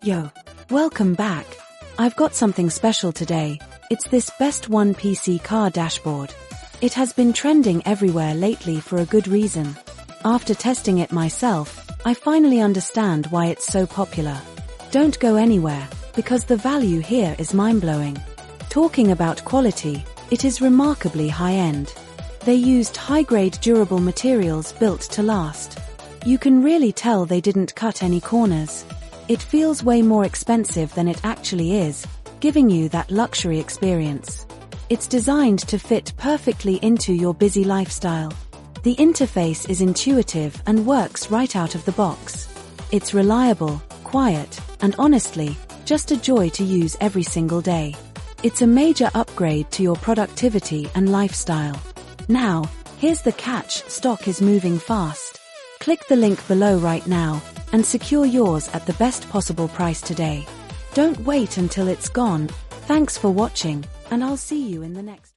Yo, welcome back. I've got something special today. It's this Best One PC car dashboard. It has been trending everywhere lately for a good reason. After testing it myself, I finally understand why it's so popular. Don't go anywhere, because the value here is mind-blowing. Talking about quality, it is remarkably high-end. They used high-grade durable materials built to last. You can really tell they didn't cut any corners. It feels way more expensive than it actually is, giving you that luxury experience. It's designed to fit perfectly into your busy lifestyle. The interface is intuitive and works right out of the box. It's reliable, quiet, and honestly, just a joy to use every single day. It's a major upgrade to your productivity and lifestyle. Now, here's the catch: stock is moving fast. Click the link below right now and secure yours at the best possible price today. Don't wait until it's gone. Thanks for watching, and I'll see you in the next